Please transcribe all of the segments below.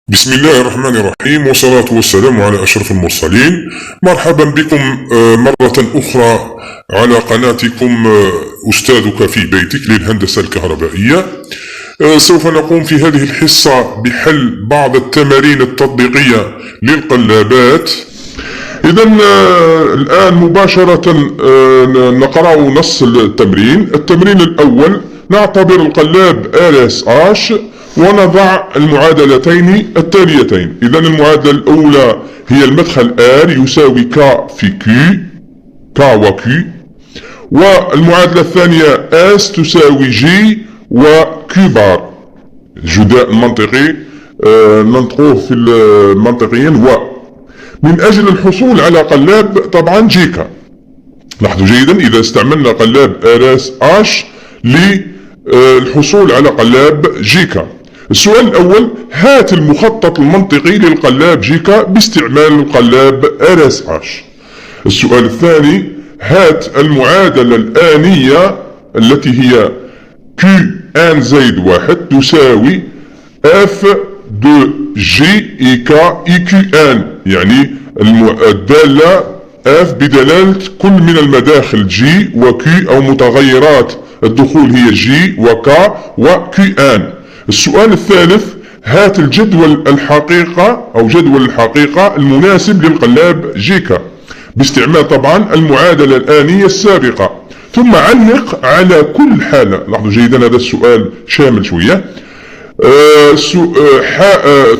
بسم الله الرحمن الرحيم، والصلاة والسلام على أشرف المرسلين. مرحبا بكم مرة أخرى على قناتكم أستاذك في بيتك للهندسة الكهربائية. سوف نقوم في هذه الحصة بحل بعض التمارين التطبيقية للقلابات. إذا الآن مباشرة نقرأ نص التمرين. التمرين الأول: نعتبر القلاب RSH ونضع المعادلتين التاليتين. إذا المعادلة الأولى هي المدخل R يساوي K في Q، K و Q، والمعادلة الثانية S تساوي G و Q بار. الجداء المنطقي ننطقوه في المنطقيا و. من أجل الحصول على قلاب طبعا جيكا. لاحظوا جيدا إذا استعملنا قلاب RSH للحصول على قلاب جيكا. السؤال الأول: هات المخطط المنطقي للقلاب جيكا باستعمال القلاب RSH. السؤال الثاني: هات المعادلة الآنية التي هي Q1 زائد 1 تساوي F de G et K et Q1، يعني الدالة F بدلالة كل من المداخل G و Q أو متغيرات الدخول هي G و K و Q1. السؤال الثالث: هات الجدول الحقيقة أو جدول الحقيقة المناسب للقلاب جيكا باستعمال طبعا المعادلة الآنية السابقة، ثم علق على كل حالة. لاحظوا جيدا هذا السؤال شامل شوية.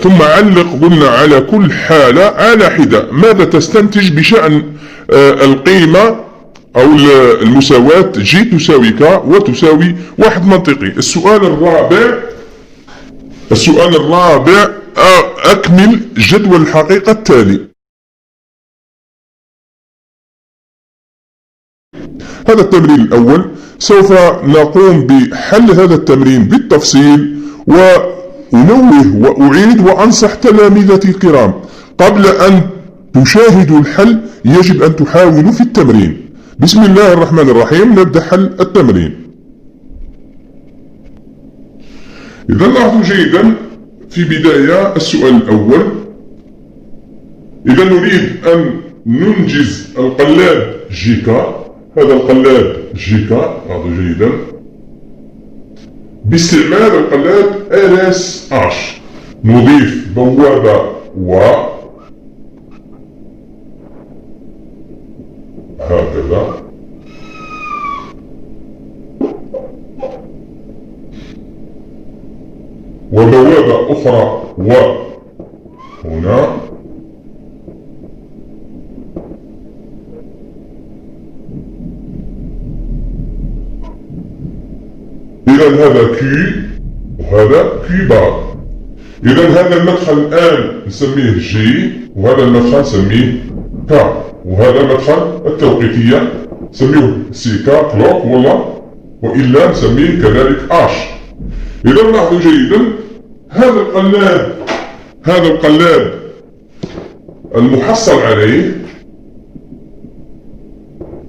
ثم علق قلنا على كل حالة على حدة. ماذا تستنتج بشأن القيمة أو المساواة G تساوي K وتساوي 1 منطقي. السؤال الرابع أكمل جدول الحقيقة التالي. هذا التمرين الأول. سوف نقوم بحل هذا التمرين بالتفصيل، وأنوه وأعيد وأنصح تلاميذتي الكرام: قبل أن تشاهدوا الحل يجب أن تحاولوا في التمرين. بسم الله الرحمن الرحيم. نبدأ حل التمرين. إذا لاحظوا جيدا في بداية السؤال الأول: إذا نريد أن ننجز القلاب جيكا. هذا القلاب جيكا، لاحظوا جيدا، باستعمال القلاب RSH. نضيف بوابة و هكذا، وبوابة أخرى و هنا، إذا هذا Q وهذا Q بار. إذا هذا المدخل الآن نسميه G وهذا المدخل نسميه K، وهذا المدخل التوقيتية نسميه CK كلوك وإلا نسميه كذلك H. إذا لاحظوا جيدا هذا القلاب المحصل عليه،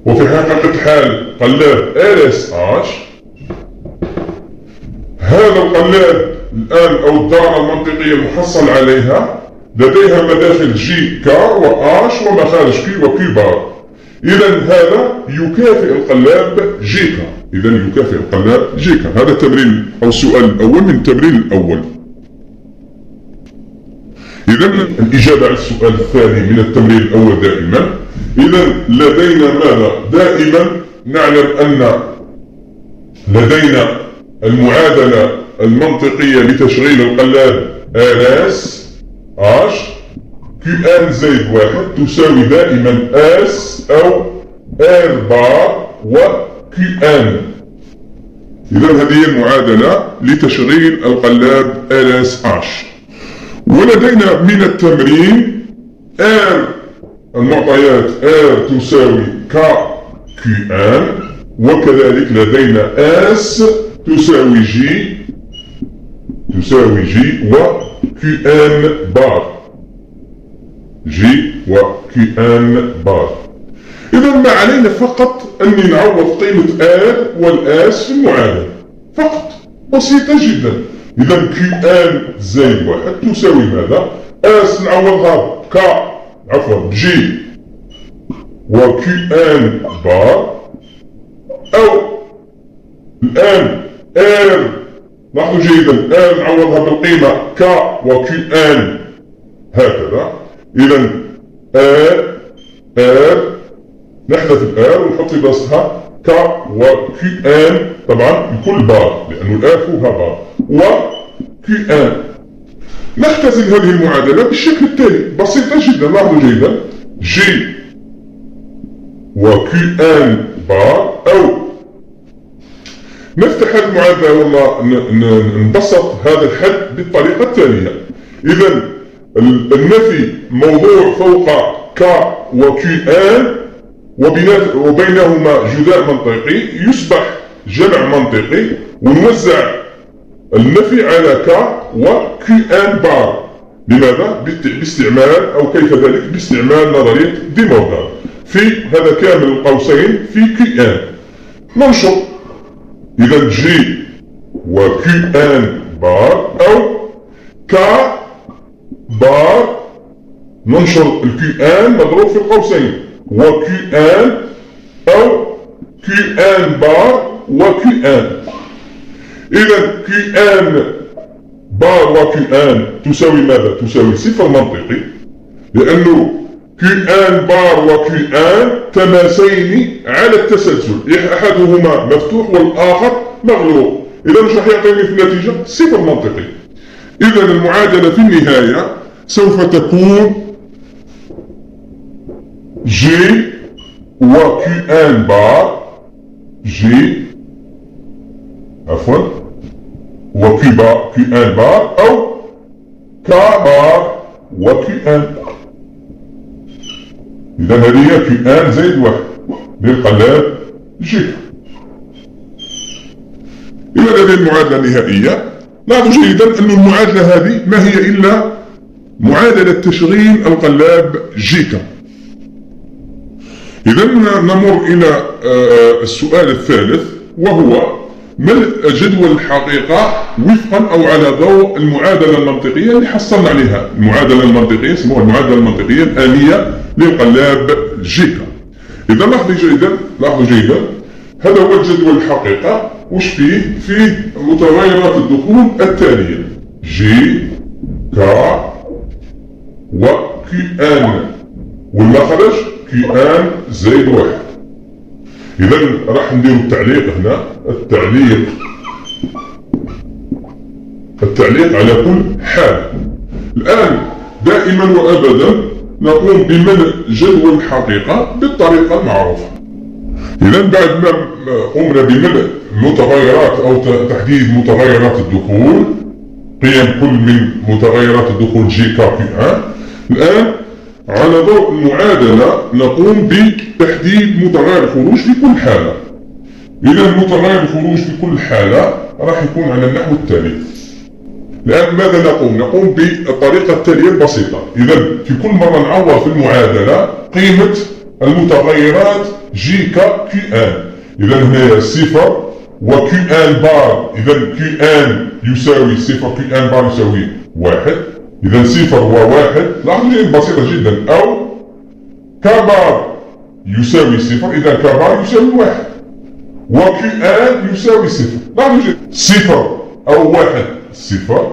وفي حقيقة الحال قلاب RSH. هذا القلاب الآن أو الدارة المنطقية المحصل عليها لديها مداخل جي كا وآش ومخارج كي وكي بار. إذا هذا يكافئ القلاب جيكا. هذا التمرين أو السؤال الأول من التمرين الأول. إذا الإجابة على السؤال الثاني من التمرين الأول دائما. إذا لدينا ماذا؟ دائما نعلم أن لدينا المعادلة المنطقية لتشغيل القلاب RSH Q1 زائد 1 تساوي دائما S أو R بار و Q1. إذا هذه هي المعادلة لتشغيل القلاب RSH. ولدينا من التمرين R المعطيات R تساوي K Q1، وكذلك لدينا S تساوي G و Q1 بار. إذا ما علينا فقط أن نعوض قيمة R والS في المعادلة، فقط بسيطة جدا. إذا كي ان زائد واحد تساوي ماذا؟ اس نعوضها ك عفوا بجي وكي ان بار، أو الآن ار لاحظوا جيدا ار نعوضها بالقيمة ك وكي ان هكذا. إذا ار نحذف الار ونحط بلاصتها ك وكي ان، طبعا الكل بار لأنه الار فوقها بار، وكي ان. نختزل هذه المعادلة بالشكل التالي بسيطة جدا. لاحظوا جيدا جي وكي ان بار، أو نفتح هذه المعادلة والله نبسط هذا الحد بالطريقة التالية. إذا النفي موضوع فوق ك وكي ان وبينهما جداء منطقي يصبح جمع منطقي، ونوزع النفي على ك وكي ان بار. لماذا؟ باستعمال أو كيف ذلك؟ باستعمال نظرية دي مورغان في هذا كامل القوسين في كي ان. ننشر إذا جي وكي ان بار أو ك بار، ننشر الكي ان مضروب في القوسين وكي ان، أو كي ان بار وكي ان. إذا كي ان بار وكي ان تساوي ماذا؟ تساوي صفر منطقي، لأنه كي ان بار وكي ان تماسين على التسلسل، أحدهما مفتوح والآخر مغلوق. إذا مش راح يعطيني في النتيجة صفر منطقي. إذا المعادلة في النهاية سوف تكون جي وكي ان بار، جي عفوا وكي ان بار، أو ك بار وكي ان. إذا هذه هي كي ان زائد واحد للقلاب جي. إذا هذه المعادلة النهائية. لاحظوا جيدا أن المعادلة هذه ما هي إلا معادلة تشغيل القلاب جيكا. إذا نمر إلى السؤال الثالث، وهو ملء جدول الحقيقة وفقا أو على ضوء المعادلة المنطقية اللي حصلنا عليها. المعادلة المنطقية اسمها المعادلة المنطقية الآلية للقلاب جيكا. إذا لاحظوا جيدا هذا هو جدول الحقيقة. وش فيه؟ فيه متغيرات الدخول التالية جي كا وكي ان، والمخرج كي ان زائد واحد. إذا راح نديرو التعليق هنا، التعليق على كل حالة. الآن دائما وأبدا نقوم بملء جدول الحقيقة بالطريقة المعروفة. إذا بعد ما قمنا بملء متغيرات أو تحديد متغيرات الدخول، قيم كل من متغيرات الدخول جي كا كي ان، الآن على ضوء المعادلة نقوم بتحديد متغير الخروج في كل حالة. إذا متغير الخروج في كل حالة راح يكون على النحو التالي. الآن ماذا نقوم؟ نقوم بالطريقة التالية البسيطة. إذا في كل مرة نعوض في المعادلة قيمة المتغيرات جي كا كي ان. إذا هنا صفر وكي ان بار، إذا كي ان يساوي صفر، كي ان بار يساوي واحد. إذا صفر وواحد، لاحظوا بسيطة جدا، أو كبار يساوي صفر، إذا كبار يساوي واحد، وكي ان يساوي صفر. لاحظوا جدا صفر أو واحد صفر،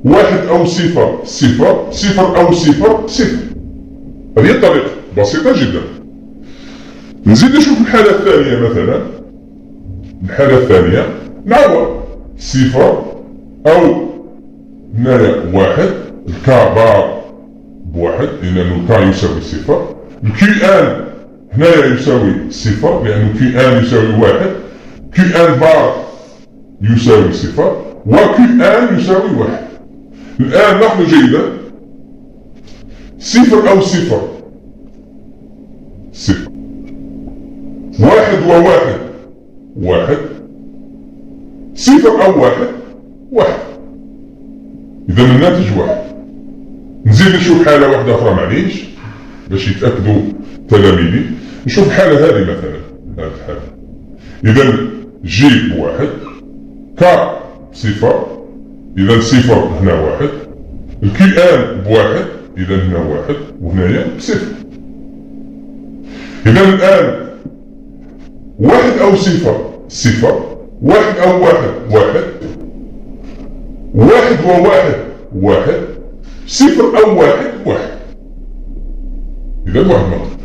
واحد أو صفر صفر، صفر أو صفر صفر. هذه الطريقة بسيطة جدا. نزيد نشوف الحالة الثانية مثلا. الحالة الثانية نعوض صفر أو هنايا واحد، الكا بار بواحد لأنه الكا يساوي صفر، الكي ان هنايا يساوي صفر لأنه كي ان يساوي واحد، كي ان بار يساوي صفر، وكي ان يساوي واحد. الآن لاحظوا جيدا صفر أو صفر صفر، واحد وواحد واحد، صفر أو واحد واحد. إذا الناتج واحد. نزيد نشوف حالة واحدة أخرى معليش باش يتأكدوا تلاميذي. نشوف الحالة هذه مثلا، هذه الحالة. إذا جي بواحد، كا بصفر، إذا صفر هنا واحد. الكي ان بواحد، إذا هنا واحد وهنايا بصفر. إذا الآن واحد أو صفر صفر، واحد أو واحد واحد، واحد وواحد واحد، صفر أو واحد واحد. إذا واحد نقطة.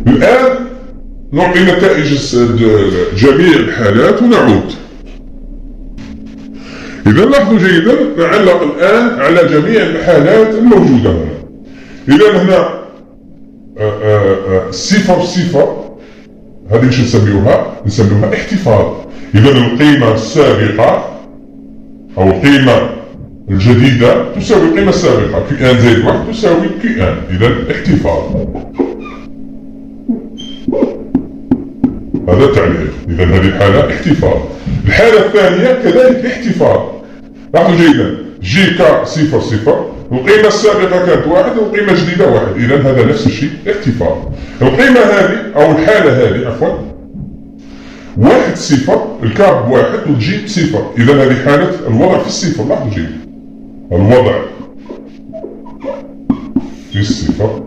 الآن نعطي نتائج جميع الحالات ونعود. إذا لاحظوا جيدا، نعلق الآن على جميع الحالات الموجودة هنا. إذا هنا صفر صفر، هذه مش نسميوها احتفاظ. إذا القيمة السابقة أو القيمة الجديدة تساوي القيمة السابقة، كي ان زائد واحد تساوي كي ان، إذا احتفاظ. هذا التعبير. إذا هذه الحالة احتفاظ. الحالة الثانية كذلك احتفاظ. لاحظوا جيدا، جي كا صفر صفر، القيمة السابقة كانت واحد والقيمة الجديدة واحد، إذا هذا نفس الشيء احتفاظ. القيمة هذه أو الحالة هذه عفوا واحد صفر، الكا بواحد والجي بصفر، إذا هذه حالة الوضع في الصفر. لاحظوا جيدا، الوضع في الصفر،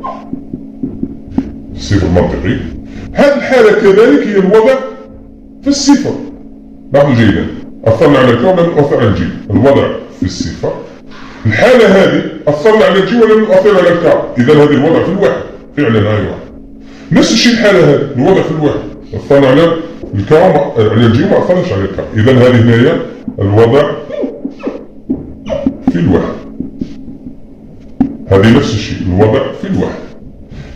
الصفر منطقي. هذه الحالة كذلك هي الوضع في الصفر. لاحظوا جيدا، أثرنا على الكا ولم نؤثر على الجي، الوضع في الصفر. الحالة هذه أثرنا على الجي ولم نؤثر على الكا، إذا هذه الوضع في الواحد، فعلا هاي واحد. نفس الشيء الحالة هذه الوضع في الواحد، أثرنا على الكا على الجي وما أثرناش على الكا، إذا هذه هي الوضع في الواحد. هذه نفس الشيء الوضع في الواحد.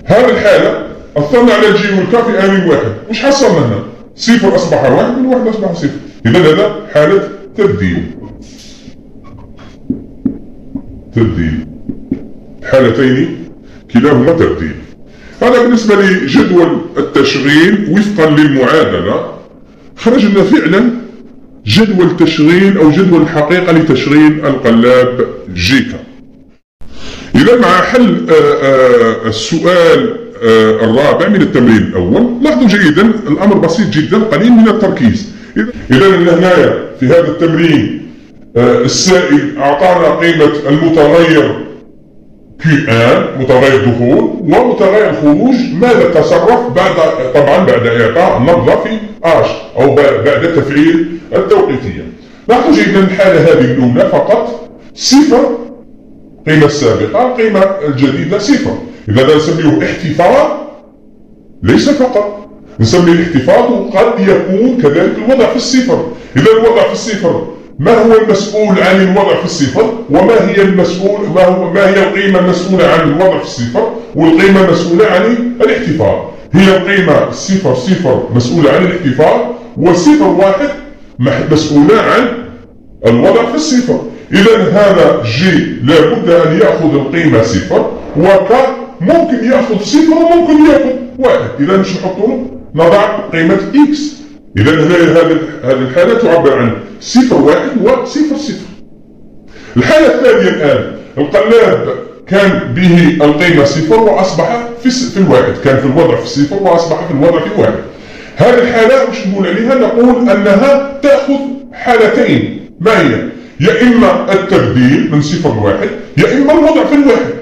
هذه الحالة أثرنا على الجي والكا في آن واحد، وش حصلنا هنا؟ صفر أصبح واحد والواحد أصبح صفر، إذا هذا حالة تبديل. حالتين كلاهما تبديل. هذا بالنسبة لجدول التشغيل وفقا للمعادلة. خرج لنا فعلا جدول تشغيل أو جدول الحقيقة لتشغيل القلاب جيكا. إذا مع حل السؤال الرابع من التمرين الأول، لاحظوا جيدا الأمر بسيط جدا، قليل من التركيز. إذا هنايا في هذا التمرين السائل أعطانا قيمة المتغير Q1 متغير دخول ومتغير خروج، ماذا تصرف طبعا بعد إعطاء نبضة في H أو بعد تفعيل التوقيتية. لاحظوا جيدا الحالة هذه الأولى فقط صفر، القيمة السابقة، القيمة الجديدة صفر، إذا هذا نسميه احتفاظ. ليس فقط نسميه الاحتفاظ، وقد يكون كذلك الوضع في الصفر. إذا الوضع في الصفر، ما هو المسؤول عن الوضع في الصفر؟ وما هي ما هي القيمة المسؤولة عن الوضع في الصفر؟ والقيمة المسؤولة عن الاحتفاظ هي القيمة صفر صفر مسؤولة عن الاحتفاظ، وصفر واحد مسؤولة عن الوضع في الصفر. إذا هذا جي لابد أن يأخذ القيمة صفر، وكا ممكن يأخذ صفر وممكن يأخذ واحد. إذا مش نحطوا نضع قيمة إكس. إذا هذه الحالة تعبر عن صفر واحد وصفر صفر. الحالة الثانية الآن، القلاب كان به القيمة صفر وأصبح في الواحد، كان في الوضع في الصفر وأصبح في الوضع في الواحد. هذه الحالة مش نقول عليها، نقول أنها تأخذ حالتين، ما هي؟ يا إما التبديل من صفر لواحد، يا إما الوضع في الواحد.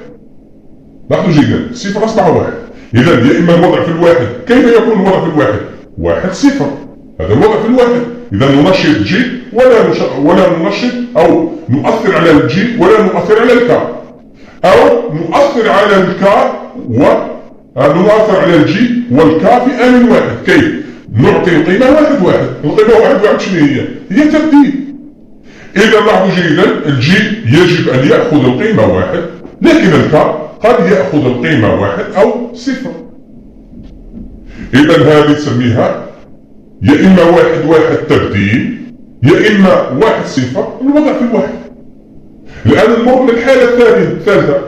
لاحظوا جيدا، صفر أصبح واحد، إذا يا إما الوضع في الواحد. كيف يكون الوضع في الواحد؟ واحد صفر، هذا الوضع في الواحد. إذا ننشط جي ولا ننشط أو نؤثر على الجي ولا نؤثر على الكا، أو نؤثر على الكا ونؤثر على الجي والكا في آن واحد. كيف؟ نعطي القيمة واحد واحد، القيمة واحد واحد شنو هي؟ هي تبديل. إذا لاحظوا جيدا الجي يجب أن يأخذ القيمة واحد، لكن الكا قد يأخذ القيمة واحد أو صفر. إذا هذه تسميها يا إما واحد واحد تبديل، يا إما واحد صفر، الوضع في الواحد. الآن نمر للحالة الثالثة.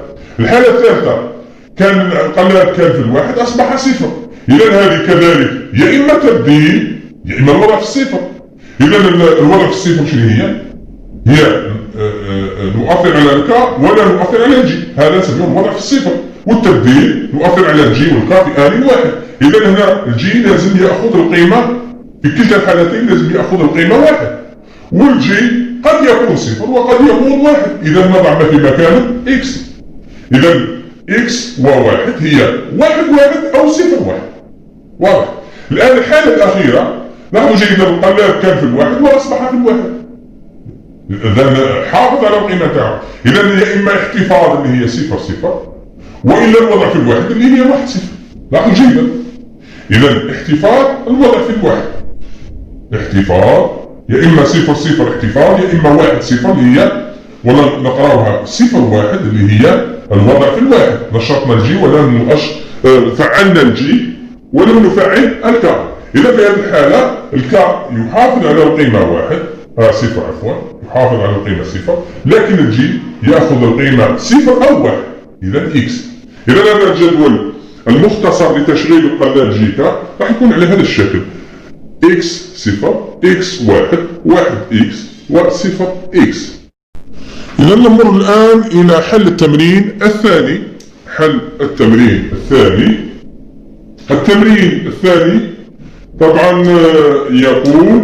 الحالة الثالثة كان القلاب كان في الواحد أصبح صفر، إذا هذه كذلك يا إما تبديل يا إما الوضع في الصفر. إذا الوضع في الصفر شنو هي؟ هي نؤثر على الكا ولا نؤثر على الجي، هذا نسميه الوضع في الصفر. والتبديل نؤثر على الجي والكا في آن واحد. إذا هنا الجي لازم يأخذ القيمة في كلتا الحالتين، لازم يأخذ القيمة واحد، والجي قد يكون صفر وقد يكون واحد. إذا نضع في مكانه إكس. إذا إكس وواحد هي واحد أو صفر واحد. واضح؟ الآن الحالة الأخيرة لاحظوا جيدا القلاب كان في الواحد وأصبح في الواحد. إذا حافظ على القيمة تاعه. إذا هي إما احتفاظ اللي هي صفر صفر، وإلا الوضع في الواحد اللي هي واحد صفر. لاحظوا جيدا. إذا احتفاظ الوضع في الواحد. احتفاظ يا إما صفر صفر احتفاظ، يا إما واحد صفر اللي هي، ولا نقراوها صفر واحد اللي هي الوضع في الواحد. نشطنا الجي ولم فعلنا الجي ولم نفعل الكا. إذا في هذه الحالة الكا يحافظ على القيمة واحد، صفر عفوا، يحافظ على القيمة صفر، لكن الجي يأخذ القيمة صفر أو واحد. إذا إكس. إذا هذا الجدول المختصر لتشغيل القلاب جيكا راح يكون على هذا الشكل: إكس صفر، إكس واحد، واحد إكس، وصفر إكس. إذا نمر الآن إلى حل التمرين الثاني. حل التمرين الثاني. التمرين الثاني طبعا يقول: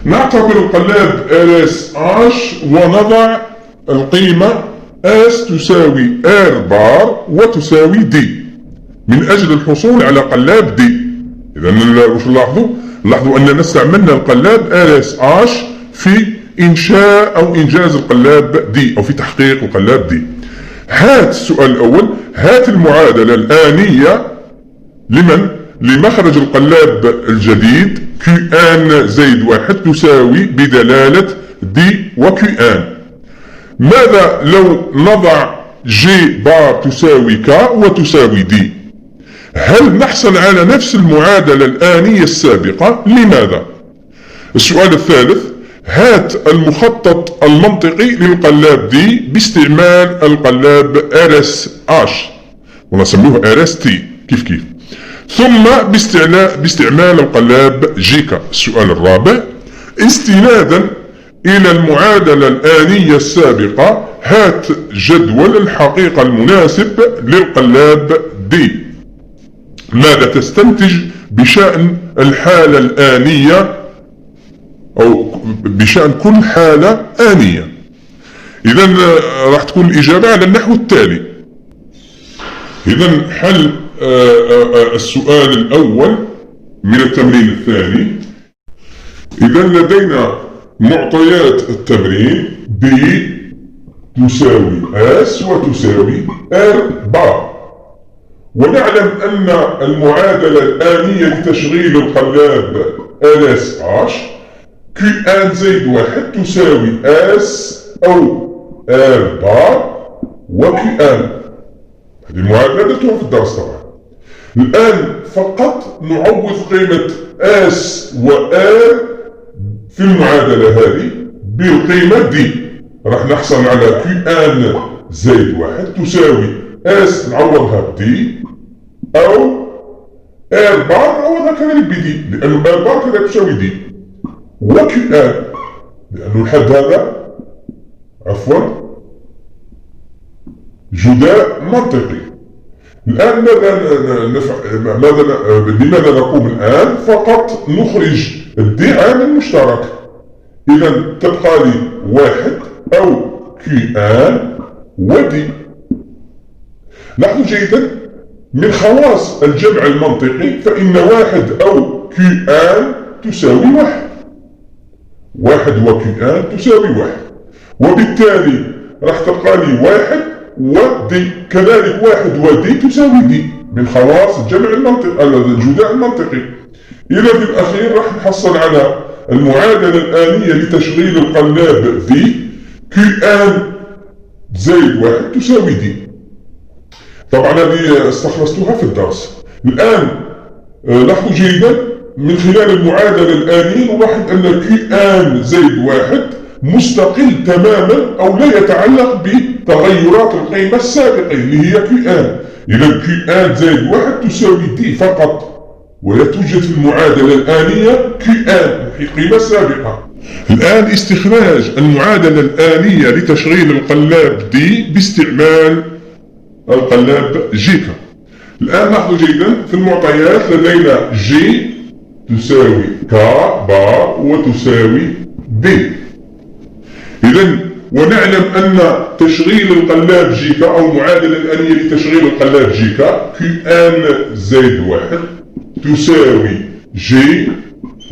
نعتبر القلاب LSH ونضع القيمة S تساوي R بار وتساوي D من أجل الحصول على قلاب D. إذا وش نلاحظوا؟ نلاحظوا أننا استعملنا القلاب LSH في إنشاء أو إنجاز القلاب D، أو في تحقيق القلاب D. هات السؤال الأول: هات المعادلة الآنية لمخرج القلاب الجديد QN زائد واحد تساوي بدلالة D وQN. ماذا لو نضع G بار تساوي K وتساوي D؟ هل نحصل على نفس المعادلة الآنية السابقة؟ لماذا؟ السؤال الثالث: هات المخطط المنطقي للقلاب D باستعمال القلاب RSH، ونسموه RST كيف ثم باستعمال القلاب جيكا. السؤال الرابع: استنادا إلى المعادلة الآنية السابقة هات جدول الحقيقة المناسب للقلاب D. ماذا تستنتج بشأن الحالة الآنية أو بشأن كل حالة آنية؟ إذا راح تكون الإجابة على النحو التالي. إذا حل السؤال الأول من التمرين الثاني. إذا لدينا معطيات التمرين B تساوي S وتساوي R بار، ونعلم أن المعادلة الآنية لتشغيل القلاب LSH QN زائد واحد تساوي S أو R بار وQN. هذه المعادلة درتوها في الدرس طبعا. الآن فقط نعوض قيمة S و R في المعادلة هذه بالقيمة D. راح نحصل على QN زائد واحد تساوي S نعوضها ب D، أو R بار نعوضها كذلك ب D، لأنه R بار كذلك تساوي D، و QN لأنه الحد هذا عفوا جداء منطقي. الآن لماذا نقوم الآن؟ فقط نخرج الدي عامل مشترك. إذا تبقى لي واحد أو QN ودي. لاحظوا جيدا من خواص الجمع المنطقي فإن واحد أو QN تساوي واحد. واحد و QN تساوي واحد، وبالتالي راح تبقى لي واحد ودي، كذلك واحد ودي تساوي دي من خواص الجمع المنطقي الجداء المنطقي. إذا في الأخير راح نحصل على المعادلة الآنية لتشغيل القلاب V QN زائد واحد تساوي دي. طبعا هذه استخلصتها في الدرس. الآن لاحظوا جيدا من خلال المعادلة الآنية نلاحظ أن QN زائد واحد مستقل تماما أو لا يتعلق بتغيرات القيمة السابقة اللي هي QN. إذا QN زائد واحد تساوي D فقط، ولا توجد في المعادلة الآنية QN هي قيمة سابقة. الآن استخراج المعادلة الآنية لتشغيل القلاب D باستعمال القلاب جيكا. الآن لاحظوا جيدا في المعطيات لدينا G تساوي ك بار وتساوي دي. إذا ونعلم أن تشغيل القلاب جيكا أو المعادلة الآنية لتشغيل القلاب جيكا كي ان زائد واحد تساوي جي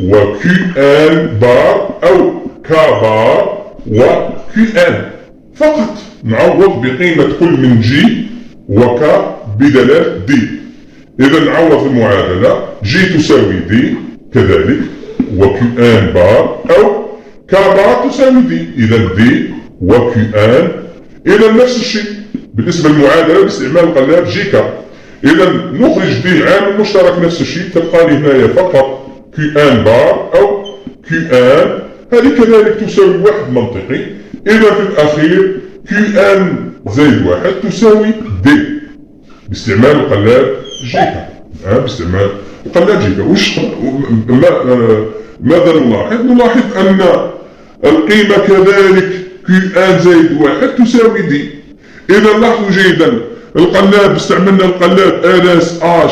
وكي ان بار أو ك بار وكي ان. فقط نعوض بقيمة كل من جي وك بدلالة دي. إذا نعوض المعادلة جي تساوي دي كذلك وكي ان بار أو ك بار تساوي دي. إذا دي وكي ان. إذا نفس الشيء بالنسبة للمعادلة باستعمال القلاب جيكا. إذا نخرج دي عامل مشترك نفس الشيء تبقى لي هنايا فقط كي ان بار أو كي ان هذه كذلك تساوي واحد منطقي. إذا في الأخير كي ان زائد واحد تساوي دي باستعمال القلاب جيكا. باستعمال القلاب جيكا. ماذا نلاحظ؟ نلاحظ أن القيمة كذلك كي ان زائد واحد تساوي دي. إذا لاحظوا جيدا القلاب استعملنا القلاب ls h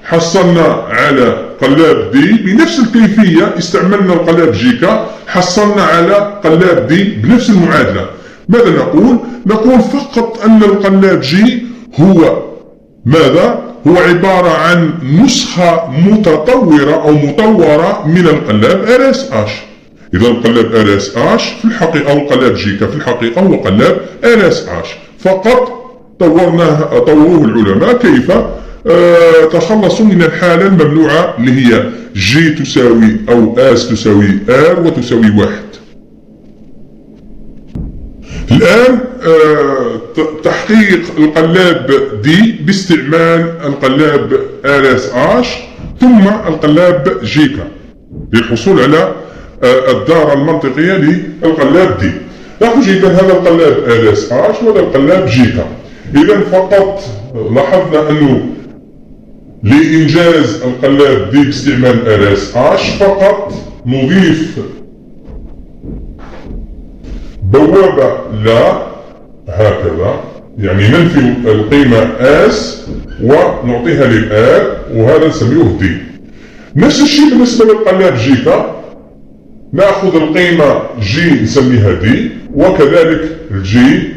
حصلنا على قلاب دي بنفس الكيفية. استعملنا القلاب جيكا حصلنا على قلاب دي بنفس المعادلة. ماذا نقول؟ نقول فقط أن القلاب جي هو ماذا؟ هو عبارة عن نسخة متطورة أو مطورة من القلاب ls h. إذا القلاب ls h في الحقيقة أو القلاب جيكا في الحقيقة هو قلاب ls h فقط طوروه العلماء كيف تخلصوا من الحالة الممنوعة اللي هي جي تساوي أو اس تساوي ار وتساوي واحد. الآن تحقيق القلاب دي باستعمال القلاب ls h ثم القلاب جيكا للحصول على الدارة المنطقية للقلاب دي. لاحظوا جيدا هذا القلاب ls h وهذا القلاب جيكا. إذا فقط لاحظنا أنه لإنجاز القلاب دي باستعمال ls h فقط نضيف بوابة لا هكذا يعني ننفي القيمة s ونعطيها للآر وهذا نسميه دي. نفس الشيء بالنسبة للقلاب جيكا نأخذ القيمة جي نسميها دي وكذلك الجي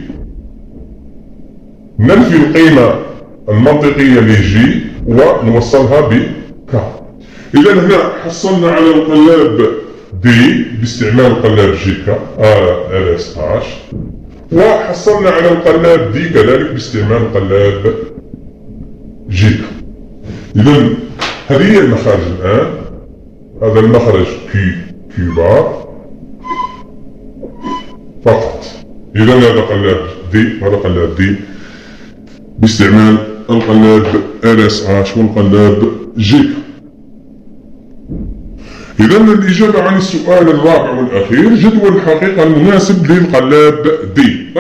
ننفي القيمة المنطقية لجي ونوصلها بك. إذا هنا حصلنا على القلاب دي باستعمال قلاب جيكا ls h وحصلنا على القلاب دي كذلك باستعمال قلاب جيكا. إذا هذه هي المخارج الآن. هذا المخرج كي بار فقط. إذا هذا قلاب دي وهذا قلاب دي باستعمال القلاب ls h والقلاب جيكا. إذا الإجابة عن السؤال الرابع والأخير جدول الحقيقة المناسب للقلاب دي.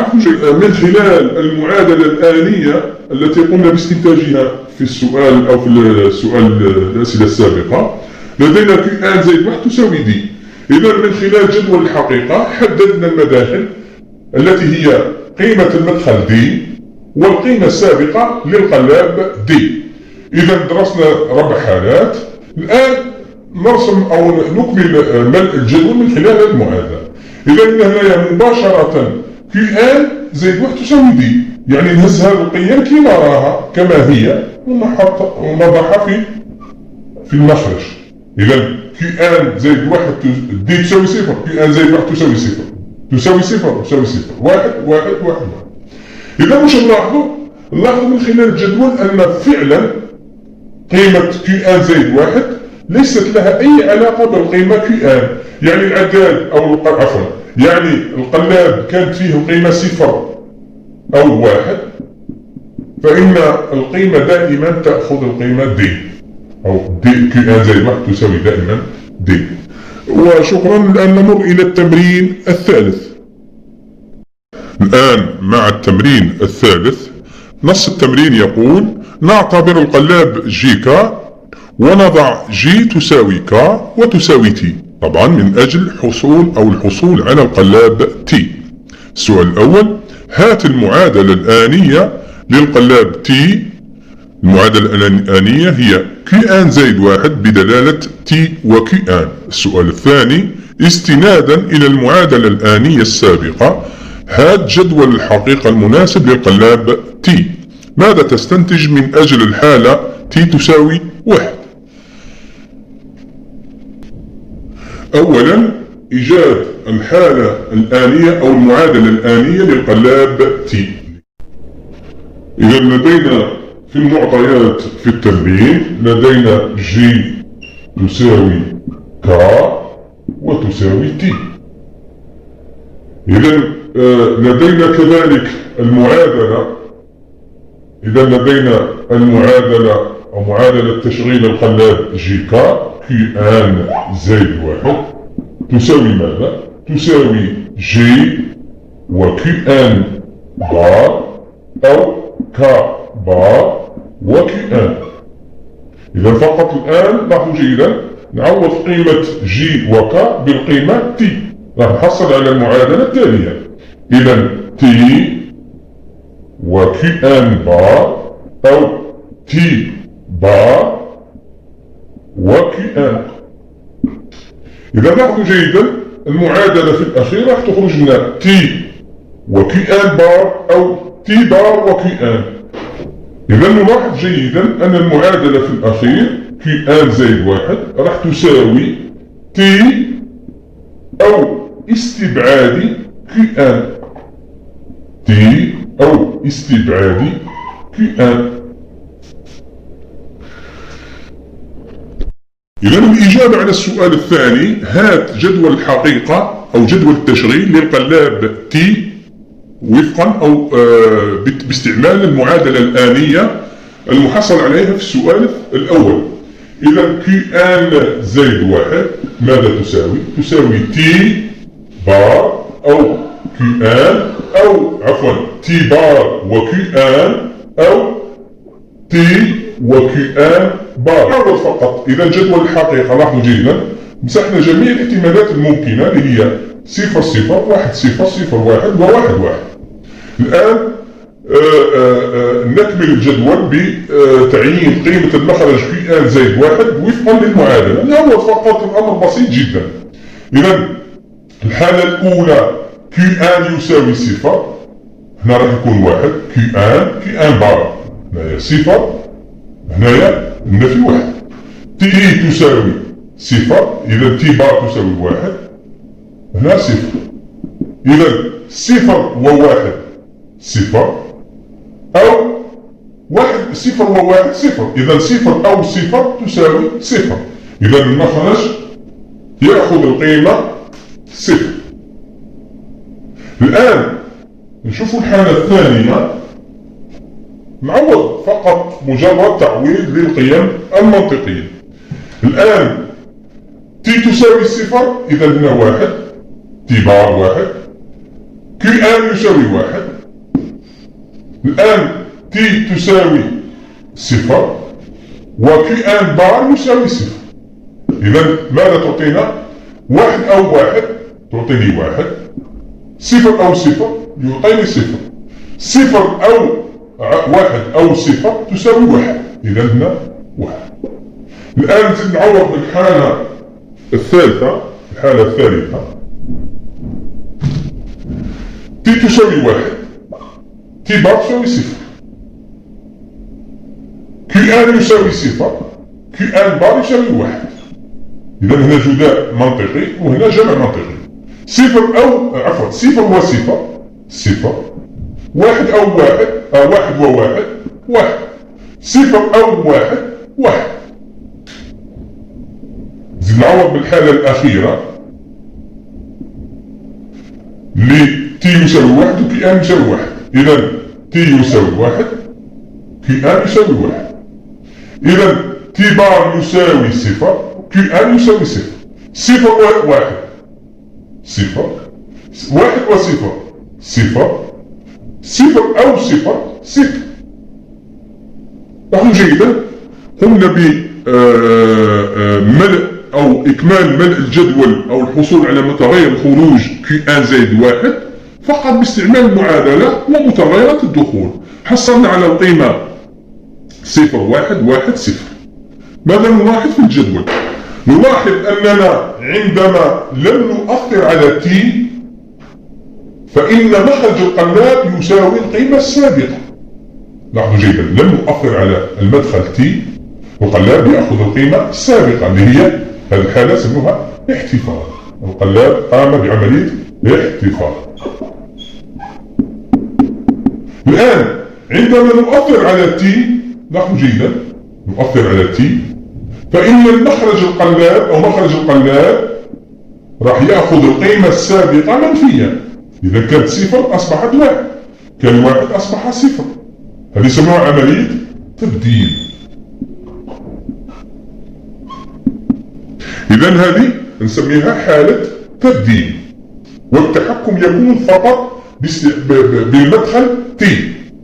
من خلال المعادلة الآنية التي قمنا باستنتاجها في السؤال أو في الأسئلة السابقة لدينا كي ان زائد واحد تساوي دي. إذا من خلال جدول الحقيقة حددنا المداخل التي هي قيمة المدخل دي والقيمة السابقة للقلاب دي. إذا درسنا 4 حالات. الآن نرسم أو نكمل ملء الجدول من خلال المعادلة. إذا هنا مباشرة كي ان زائد واحد تساوي دي يعني نهز هذه القيم كما راها كما هي ونضعها في المخرج. إذا كي ان زائد واحد دي تساوي صفر كي ان زائد واحد تساوي صفر تساوي صفر تساوي صفر واحد واحد واحد. إذا واش نلاحظوا من خلال الجدول أن فعلا قيمة كي ان زائد واحد ليست لها أي علاقة بالقيمة كي ان. يعني العداد أو عفوا يعني القلاب كانت فيه القيمة صفر أو واحد فإن القيمة دائما تأخذ القيمة دي أو دي كي ان زائد واحد تساوي دائما دي. وشكرا. الآن نمر إلى التمرين الثالث. الآن مع التمرين الثالث. نص التمرين يقول نعتبر القلاب جيكا ونضع جي تساوي ك وتساوي تي طبعا من أجل الحصول على القلاب تي. السؤال الأول هات المعادلة الآنية للقلاب تي المعادلة الآنية هي Q1 زائد 1 بدلالة T و Q1. السؤال الثاني: استنادا إلى المعادلة الآنية السابقة هات جدول الحقيقة المناسب للقلاب T. ماذا تستنتج من أجل الحالة T تساوي 1؟ أولا، إيجاد الحالة الآنية أو المعادلة الآنية للقلاب T. إذا لدينا في المعطيات في التمرين لدينا G تساوي K وتساوي T. إذا لدينا كذلك المعادلة. إذا لدينا المعادلة أو معادلة تشغيل القلاب GK Q1 زائد 1 تساوي ماذا؟ تساوي G و Q1 بار أو K بار و Q1. إذا فقط الآن لاحظوا جيدا نعوض قيمة G و K بالقيمة T، راح نحصل على المعادلة التالية. إذا T و Q1 بار أو T بار و Q1. إذا لاحظوا جيدا المعادلة في الأخير راح تخرج لنا T و Q1 بار أو T بار و Q1. إذا نلاحظ جيدا أن المعادلة في الأخير Q1 زائد 1 راح تساوي T أو استبعادي Q1. T أو استبعادي Q1. إذا الإجابة على السؤال الثاني: هات جدول الحقيقة أو جدول التشغيل للقلاب T وفقا أو باستعمال المعادلة الآنية المحصل عليها في السؤال الأول. إذا Q1 زائد 1 ماذا تساوي؟ تساوي T بار أو Q1 أو عفوا T بار و Q1 أو T و Q1 بار. نعرض فقط. إذا جدول الحقيقة لاحظوا جيدا مسحنا جميع الاحتمالات الممكنة اللي هي 0 0 1 0 0 1 و 1 1. الآن نكمل الجدول بتعيين قيمة المخرج Q1 زائد 1 وفقا للمعادلة. نعوض فقط، الأمر بسيط جدا. إذا الحالة الأولى Q1 يساوي 0، هنا راح يكون 1 Q1 بار، هنايا 0 هنايا النفي 1. T تساوي 0، إذا T بار تساوي 1 هنا 0. إذا 0 و1 0 أو 1 0 و1 0. إذا 0 أو 0 تساوي 0. إذا المخرج يأخذ القيمة 0. الآن نشوف الحالة الثانية. نعوض فقط مجرد تعويض للقيم المنطقية. الآن T تساوي 0، إذا هنا 1 T بار 1 Q1 يساوي 1. الآن T تساوي 0 و Q1 بار يساوي 0. إذا ماذا تعطينا؟ 1 أو 1 تعطيني 1، 0 أو 0 يعطيني 0، 0 أو 1 أو 0 تساوي 1. إذا هنا 1. الآن نزيد نعوض بالحالة الثالثة. الحالة الثالثة T تساوي 1 T بار تساوي 0 Q1 يساوي 0 Q1 بار يساوي 1. إذا هنا جداء منطقي وهنا جمع منطقي. 0 أو عفوا 0 و 0 0 1 أو 1 1 و 1 1 0 أو 1 1. نزيد نعوض بالحالة الأخيرة اللي T يساوي 1 و Q1 يساوي 1. إذا T يساوي 1 Q1 يساوي 1. إذا T بار يساوي 0 Q1 يساوي 0. 0 و 1 0 1 و 0 0 0 أو 0 0. لاحظوا جيدا قمنا بملء أو إكمال ملء الجدول أو الحصول على متغير الخروج Q1 زائد 1 فقط باستعمال المعادلة ومتغيرات الدخول. حصلنا على القيمة 0 1 1 0. ماذا نلاحظ في الجدول؟ نلاحظ أننا عندما لم نؤثر على t فإن مخرج القلاب يساوي القيمة السابقة. لاحظوا جيدا، لم نؤثر على المدخل t والقلاب يأخذ القيمة السابقة اللي هي هذه الحالة سموها احتفاظ. القلاب قام بعملية احتفاظ. الآن عندما نؤثر على t، لاحظوا جيدا، نؤثر على t فإن المخرج القلاب أو مخرج القلاب راح يأخذ القيمة السابقة منفيا. إذا كانت 0 أصبحت 1، كان 1 أصبح 0. هذه يسموها عملية تبديل. إذا هذه نسميها حالة تبديل، والتحكم يكون فقط بالمدخل t.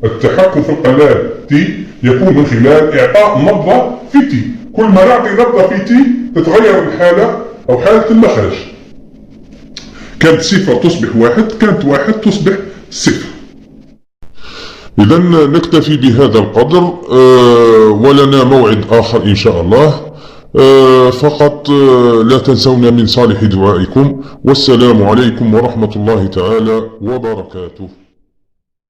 التحكم في القلاب t يكون من خلال إعطاء نبضة في t. كل ما نعطي نبضة في t تتغير الحالة أو حالة المخرج. كانت 0 تصبح 1، كانت 1 تصبح 0. إذا نكتفي بهذا القدر، ولنا موعد آخر إن شاء الله. فقط لا تنسونا من صالح دعائكم، والسلام عليكم ورحمة الله تعالى وبركاته.